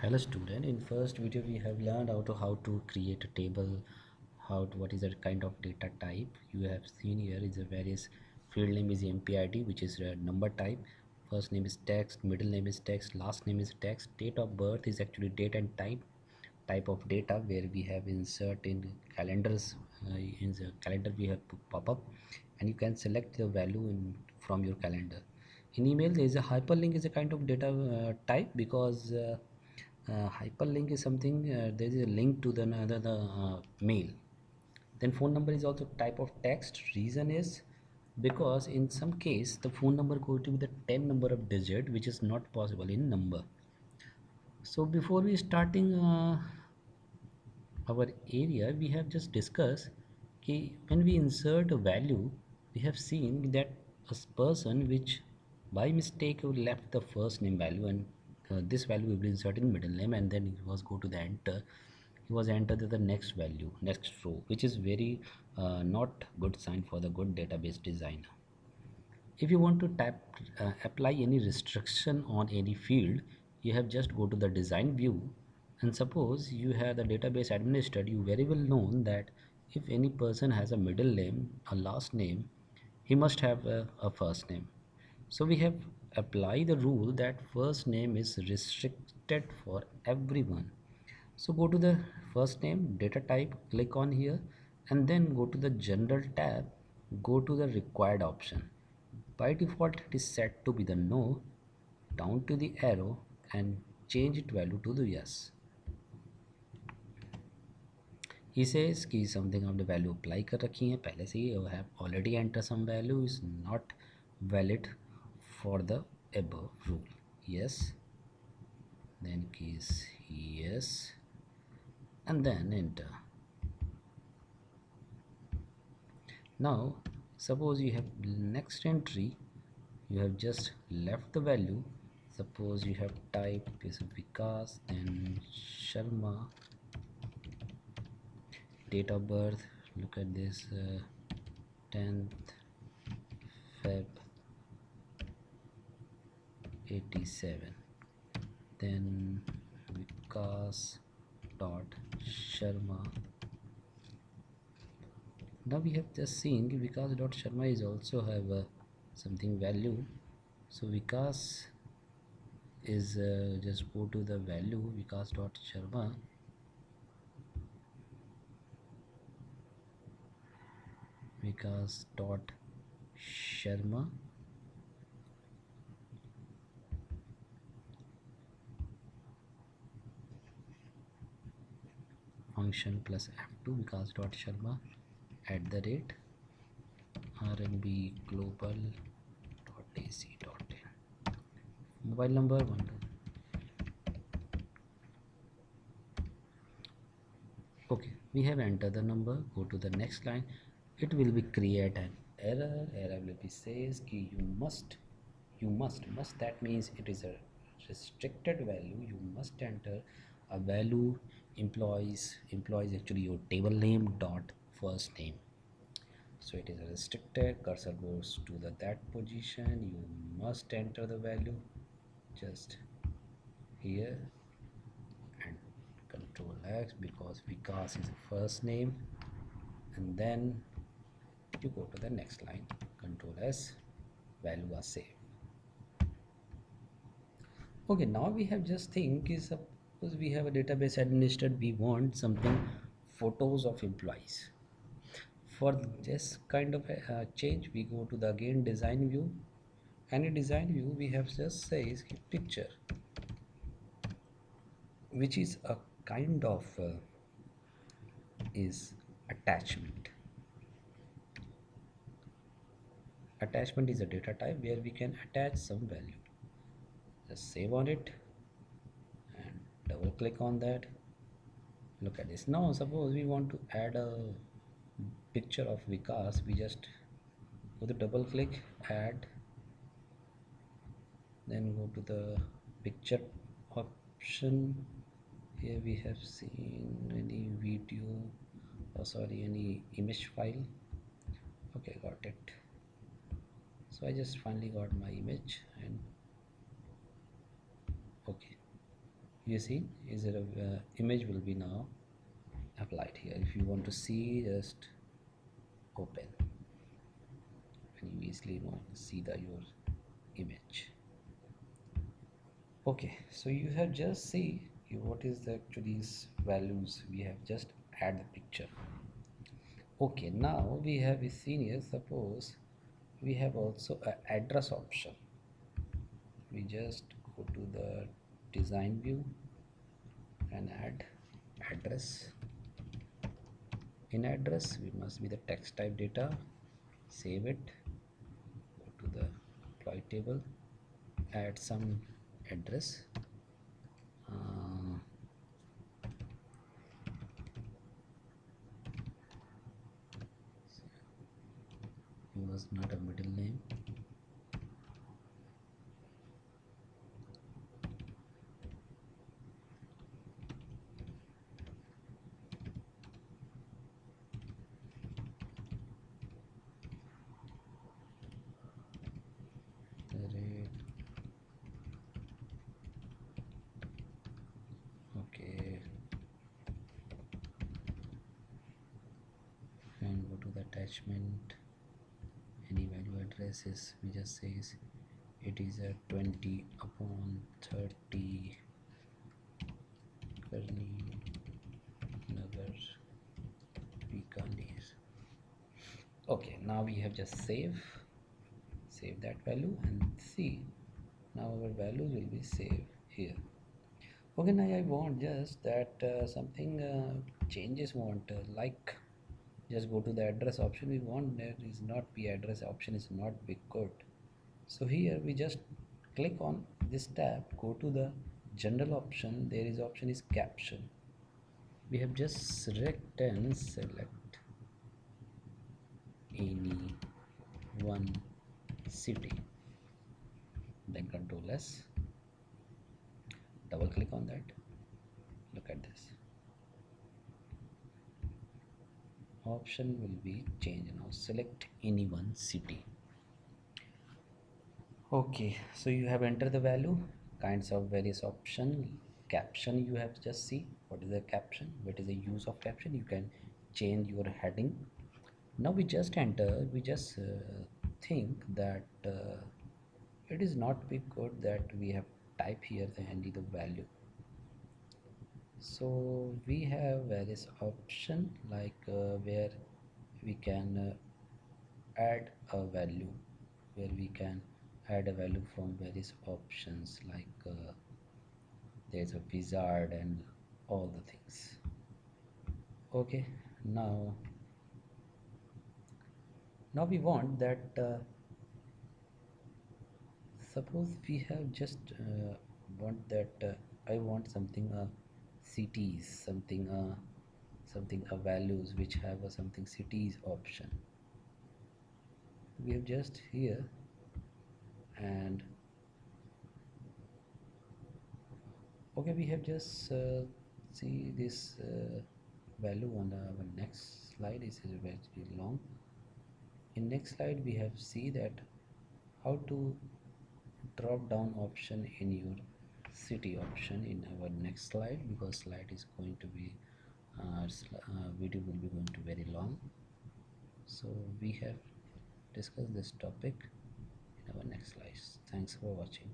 Hello student, in first video we have learned how to create a table, what is a kind of data type. You have seen here is a various field name is MPID, which is a number type. First name is text, middle name is text, last name is text. Date of birth is actually date and type of data where we have insert in calendars. In the calendar we have to pop up and you can select the value from your calendar. In email there is a hyperlink is a kind of data type because hyperlink is something there is a link to the another mail. Then phone number is also type of text. Reason is because in some case the phone number going to be the 10 number of digit, which is not possible in number. So before we starting our area, we have just discussed when we insert a value, we have seen that a person which by mistake left the first name value, and this value will be inserted in middle name, and then he was go to the enter, he was entered the next value, next row, which is very not good sign for the good database designer. If you want to apply any restriction on any field, you have just go to the design view, and suppose you have the database administrator, you very well known that if any person has a middle name, a last name, he must have a first name. So we have applied the rule that first name is restricted for everyone. So go to the first name, data type, click on here, and then go to the general tab, go to the required option. By default it is set to be the no, down to the arrow and change it value to the yes. He says कि something of the value apply कर रखी है पहले से ही, have already entered some value is not valid for the above rule. Yes, then keys yes, and then enter. Now suppose you have next entry, you have just left the value. Suppose you have typed is Vikas and Sharma, date of birth, look at this 10th Feb 87, then Vikas dot Sharma. Now we have just seen Vikas dot Sharma is also have something value. So Vikas is just go to the value Vikas dot Sharma, Vikas dot Sharma function plus f2 Vikas dot Sharma at the rate rnbglobal.ac.in. Mobile number 1 2. Okay, we have entered the number. Go to the next line. It will be create an error will be says ki you must that means it is a restricted value. You must enter a value employees actually your table name dot first name. So it is restricted, cursor goes to that position, you must enter the value just here and control X because Vikas is a first name, and then you go to the next line, control S, value are saved. Okay, now we have just think is suppose we have a database administrator, we want something photos of employees. For this kind of a change, we go to the again design view. Any design view we have just says picture, which is a kind of is attachment. Attachment is a data type where we can attach some value. Just save on it and double click on that. Look at this. Now suppose we want to add a picture of Vikas, we just go to double click, add, then go to the picture option. Here we have seen any video, oh sorry, any image file. Okay, got it. So I just finally got my image, and okay, You see, is it a image will be now applied here. If you want to see, just open and you easily know see the your image. Okay, so you have just see what is the actually values we have just add the picture. Okay, now we have seen here, suppose we have also a address option. We just go to the design view and add address. In address we must be the text type data, save it, go to the employee table, add some address. uh, it was not a middle name. Rate. Okay, and go to the attachment. Any value address is we just says it is a 20 upon 30 Karni Nagar Bikaner. Okay, now we have just save that value and see now our values will be saved here. Okay, now I want just that something changes want like just go to the address option. We want that is not be address option is not be good. So here we just click on this tab, go to the general option. There is option is caption. We have just select and select any one city, then control S, double click on that. Look at this option will be changed. Now select any one city. Okay, so you have entered the value, kinds of various option, caption. You have just see what is the caption, what is the use of caption. You can change your heading. Now we just enter, we just think that it is not be good that we have type here the handy the value. So we have various option like where we can add a value, where we can add a value from various options like there's a wizard and all the things. Okay, now we want that suppose we have just want that I want something cities, something values which have a something cities option. We have just here and okay, we have just see this value on our next slide. This is very long. In next slide we have see that how to drop down option in your city option in our next slide, because slide is going to be video will be going to very long. So we have discussed this topic in our next slides. Thanks for watching.